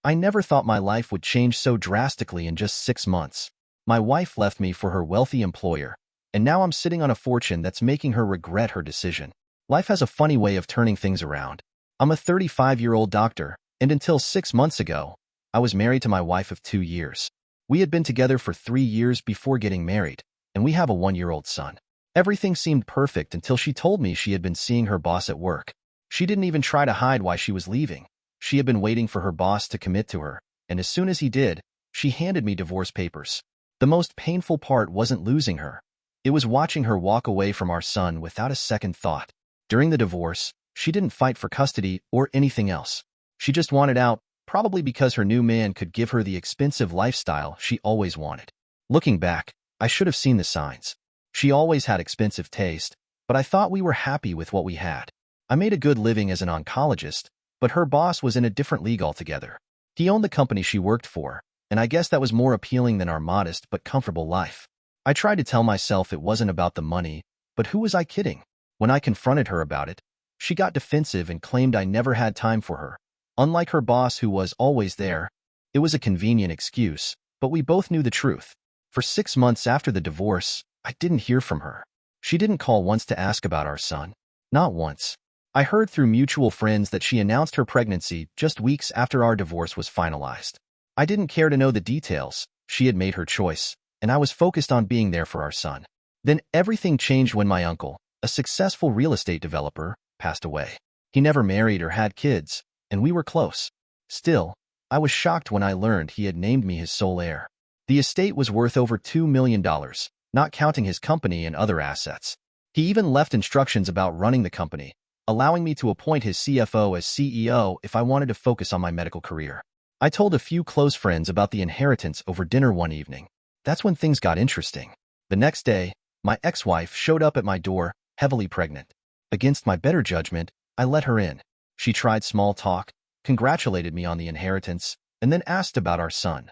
I never thought my life would change so drastically in just 6 months. My wife left me for her wealthy employer, and now I'm sitting on a fortune that's making her regret her decision. Life has a funny way of turning things around. I'm a 35-year-old doctor, and until 6 months ago, I was married to my wife of 2 years. We had been together for 3 years before getting married, and we have a 1-year-old son. Everything seemed perfect until she told me she had been seeing her boss at work. She didn't even try to hide why she was leaving. She had been waiting for her boss to commit to her, and as soon as he did, she handed me divorce papers. The most painful part wasn't losing her. It was watching her walk away from our son without a second thought. During the divorce, she didn't fight for custody or anything else. She just wanted out, probably because her new man could give her the expensive lifestyle she always wanted. Looking back, I should have seen the signs. She always had expensive taste, but I thought we were happy with what we had. I made a good living as an oncologist, but her boss was in a different league altogether. He owned the company she worked for, and I guess that was more appealing than our modest but comfortable life. I tried to tell myself it wasn't about the money, but who was I kidding? When I confronted her about it, she got defensive and claimed I never had time for her. Unlike her boss who was always there, it was a convenient excuse, but we both knew the truth. For 6 months after the divorce, I didn't hear from her. She didn't call once to ask about our son. Not once. I heard through mutual friends that she announced her pregnancy just weeks after our divorce was finalized. I didn't care to know the details. She had made her choice, and I was focused on being there for our son. Then everything changed when my uncle, a successful real estate developer, passed away. He never married or had kids, and we were close. Still, I was shocked when I learned he had named me his sole heir. The estate was worth over $2 million. Not counting his company and other assets. He even left instructions about running the company, allowing me to appoint his CFO as CEO if I wanted to focus on my medical career. I told a few close friends about the inheritance over dinner one evening. That's when things got interesting. The next day, my ex-wife showed up at my door, heavily pregnant. Against my better judgment, I let her in. She tried small talk, congratulated me on the inheritance, and then asked about our son,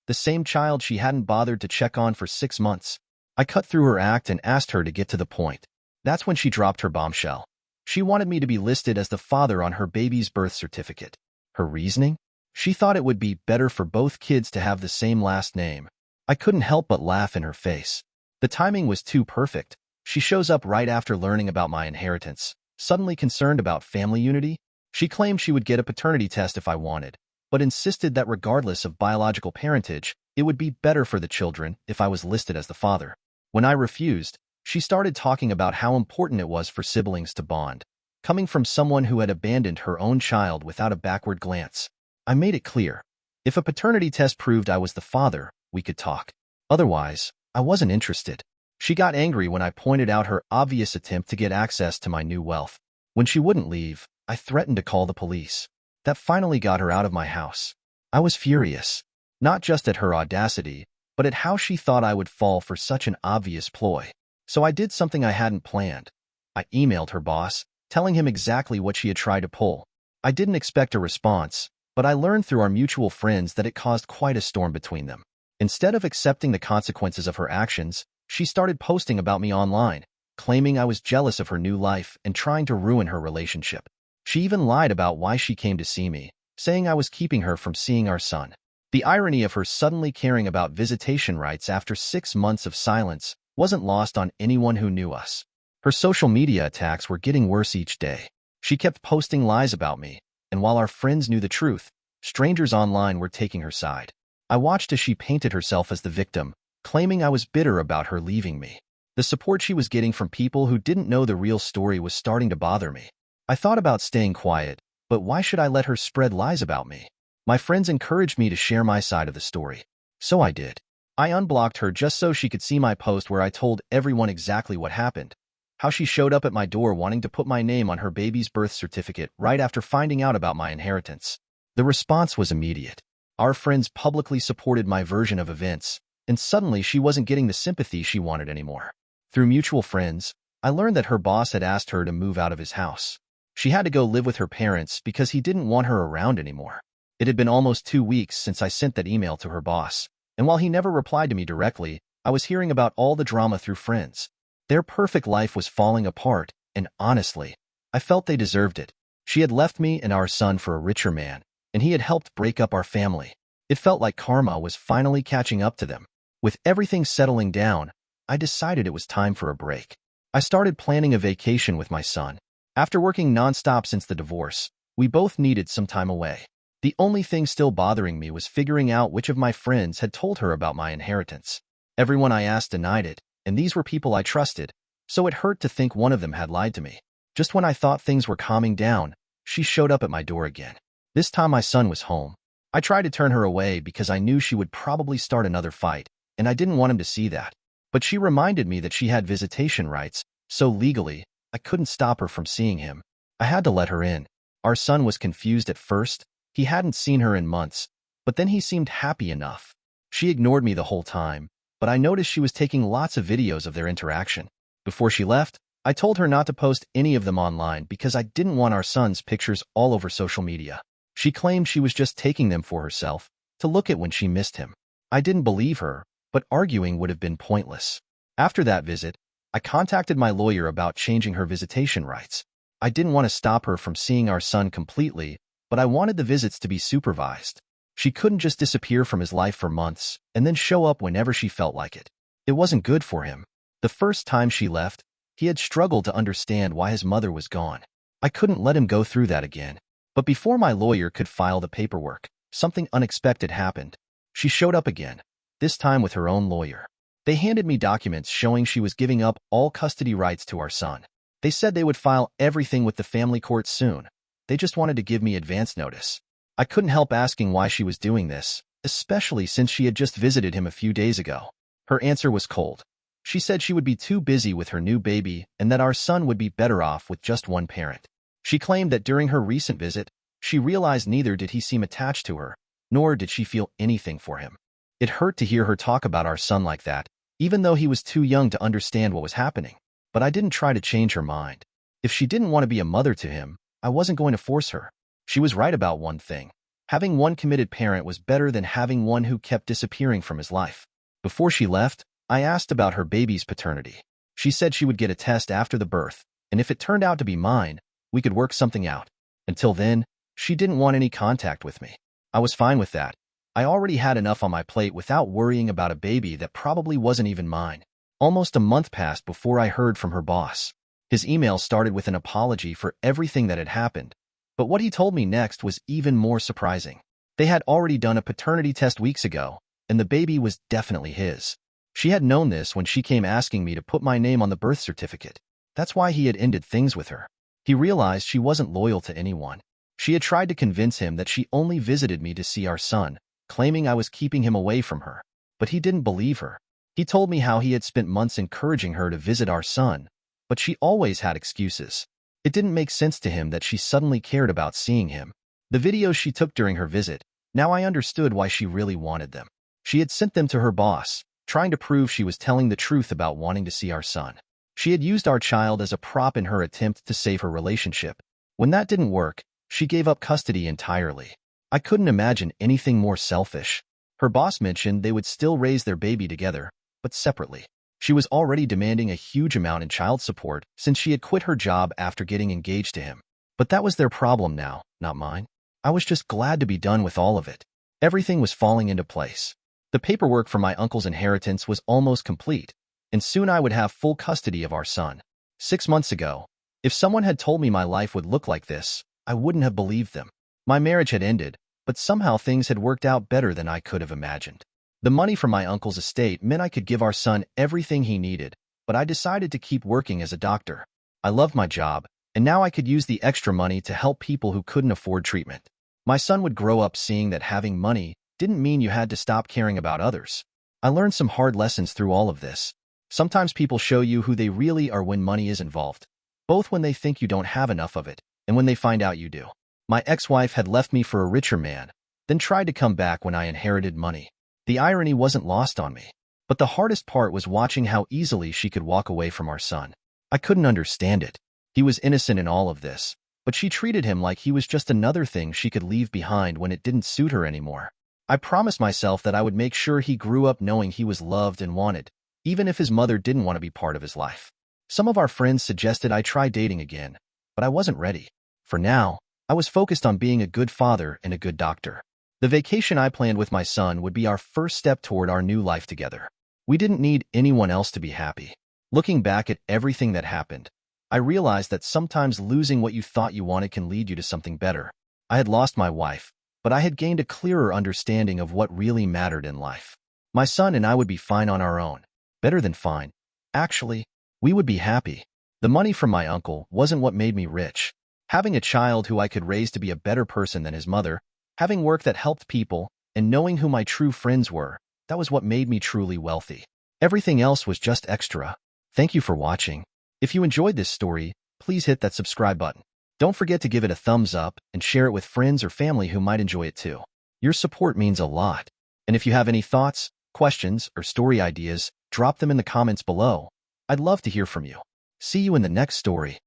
the same child she hadn't bothered to check on for 6 months. I cut through her act and asked her to get to the point. That's when she dropped her bombshell. She wanted me to be listed as the father on her baby's birth certificate. Her reasoning? She thought it would be better for both kids to have the same last name. I couldn't help but laugh in her face. The timing was too perfect. She shows up right after learning about my inheritance, suddenly concerned about family unity. She claimed she would get a paternity test if I wanted, but insisted that regardless of biological parentage, it would be better for the children if I was listed as the father. When I refused, she started talking about how important it was for siblings to bond, coming from someone who had abandoned her own child without a backward glance. I made it clear. If a paternity test proved I was the father, we could talk. Otherwise, I wasn't interested. She got angry when I pointed out her obvious attempt to get access to my new wealth. When she wouldn't leave, I threatened to call the police. That finally got her out of my house. I was furious, not just at her audacity, but at how she thought I would fall for such an obvious ploy. So I did something I hadn't planned. I emailed her boss, telling him exactly what she had tried to pull. I didn't expect a response, but I learned through our mutual friends that it caused quite a storm between them. Instead of accepting the consequences of her actions, she started posting about me online, claiming I was jealous of her new life and trying to ruin her relationship. She even lied about why she came to see me, saying I was keeping her from seeing our son. The irony of her suddenly caring about visitation rights after 6 months of silence wasn't lost on anyone who knew us. Her social media attacks were getting worse each day. She kept posting lies about me, and while our friends knew the truth, strangers online were taking her side. I watched as she painted herself as the victim, claiming I was bitter about her leaving me. The support she was getting from people who didn't know the real story was starting to bother me. I thought about staying quiet, but why should I let her spread lies about me? My friends encouraged me to share my side of the story. So I did. I unblocked her just so she could see my post where I told everyone exactly what happened. How she showed up at my door wanting to put my name on her baby's birth certificate right after finding out about my inheritance. The response was immediate. Our friends publicly supported my version of events, and suddenly she wasn't getting the sympathy she wanted anymore. Through mutual friends, I learned that her boss had asked her to move out of his house. She had to go live with her parents because he didn't want her around anymore. It had been almost 2 weeks since I sent that email to her boss, and while he never replied to me directly, I was hearing about all the drama through friends. Their perfect life was falling apart, and honestly, I felt they deserved it. She had left me and our son for a richer man, and he had helped break up our family. It felt like karma was finally catching up to them. With everything settling down, I decided it was time for a break. I started planning a vacation with my son. After working nonstop since the divorce, we both needed some time away. The only thing still bothering me was figuring out which of my friends had told her about my inheritance. Everyone I asked denied it, and these were people I trusted, so it hurt to think one of them had lied to me. Just when I thought things were calming down, she showed up at my door again. This time my son was home. I tried to turn her away because I knew she would probably start another fight, and I didn't want him to see that. But she reminded me that she had visitation rights, so legally, I couldn't stop her from seeing him. I had to let her in. Our son was confused at first. He hadn't seen her in months, but then he seemed happy enough. She ignored me the whole time, but I noticed she was taking lots of videos of their interaction. Before she left, I told her not to post any of them online because I didn't want our son's pictures all over social media. She claimed she was just taking them for herself, to look at when she missed him. I didn't believe her, but arguing would have been pointless. After that visit, I contacted my lawyer about changing her visitation rights. I didn't want to stop her from seeing our son completely, but I wanted the visits to be supervised. She couldn't just disappear from his life for months and then show up whenever she felt like it. It wasn't good for him. The first time she left, he had struggled to understand why his mother was gone. I couldn't let him go through that again. But before my lawyer could file the paperwork, something unexpected happened. She showed up again, this time with her own lawyer. They handed me documents showing she was giving up all custody rights to our son. They said they would file everything with the family court soon. They just wanted to give me advance notice. I couldn't help asking why she was doing this, especially since she had just visited him a few days ago. Her answer was cold. She said she would be too busy with her new baby and that our son would be better off with just one parent. She claimed that during her recent visit, she realized neither did he seem attached to her, nor did she feel anything for him. It hurt to hear her talk about our son like that, even though he was too young to understand what was happening. But I didn't try to change her mind. If she didn't want to be a mother to him, I wasn't going to force her. She was right about one thing. Having one committed parent was better than having one who kept disappearing from his life. Before she left, I asked about her baby's paternity. She said she would get a test after the birth, and if it turned out to be mine, we could work something out. Until then, she didn't want any contact with me. I was fine with that. I already had enough on my plate without worrying about a baby that probably wasn't even mine. Almost a month passed before I heard from her boss. His email started with an apology for everything that had happened, but what he told me next was even more surprising. They had already done a paternity test weeks ago, and the baby was definitely his. She had known this when she came asking me to put my name on the birth certificate. That's why he had ended things with her. He realized she wasn't loyal to anyone. She had tried to convince him that she only visited me to see our son, claiming I was keeping him away from her. But he didn't believe her. He told me how he had spent months encouraging her to visit our son, but she always had excuses. It didn't make sense to him that she suddenly cared about seeing him. The videos she took during her visit, now I understood why she really wanted them. She had sent them to her boss, trying to prove she was telling the truth about wanting to see our son. She had used our child as a prop in her attempt to save her relationship. When that didn't work, she gave up custody entirely. I couldn't imagine anything more selfish. Her boss mentioned they would still raise their baby together, but separately. She was already demanding a huge amount in child support since she had quit her job after getting engaged to him. But that was their problem now, not mine. I was just glad to be done with all of it. Everything was falling into place. The paperwork for my uncle's inheritance was almost complete, and soon I would have full custody of our son. 6 months ago, if someone had told me my life would look like this, I wouldn't have believed them. My marriage had ended, but somehow things had worked out better than I could have imagined. The money from my uncle's estate meant I could give our son everything he needed, but I decided to keep working as a doctor. I loved my job, and now I could use the extra money to help people who couldn't afford treatment. My son would grow up seeing that having money didn't mean you had to stop caring about others. I learned some hard lessons through all of this. Sometimes people show you who they really are when money is involved, both when they think you don't have enough of it and when they find out you do. My ex-wife had left me for a richer man, then tried to come back when I inherited money. The irony wasn't lost on me, but the hardest part was watching how easily she could walk away from our son. I couldn't understand it. He was innocent in all of this, but she treated him like he was just another thing she could leave behind when it didn't suit her anymore. I promised myself that I would make sure he grew up knowing he was loved and wanted, even if his mother didn't want to be part of his life. Some of our friends suggested I try dating again, but I wasn't ready. For now, I was focused on being a good father and a good doctor. The vacation I planned with my son would be our first step toward our new life together. We didn't need anyone else to be happy. Looking back at everything that happened, I realized that sometimes losing what you thought you wanted can lead you to something better. I had lost my wife, but I had gained a clearer understanding of what really mattered in life. My son and I would be fine on our own. Better than fine. Actually, we would be happy. The money from my uncle wasn't what made me rich. Having a child who I could raise to be a better person than his mother, having work that helped people, and knowing who my true friends were, that was what made me truly wealthy. Everything else was just extra. Thank you for watching. If you enjoyed this story, please hit that subscribe button. Don't forget to give it a thumbs up and share it with friends or family who might enjoy it too. Your support means a lot. And if you have any thoughts, questions, or story ideas, drop them in the comments below. I'd love to hear from you. See you in the next story.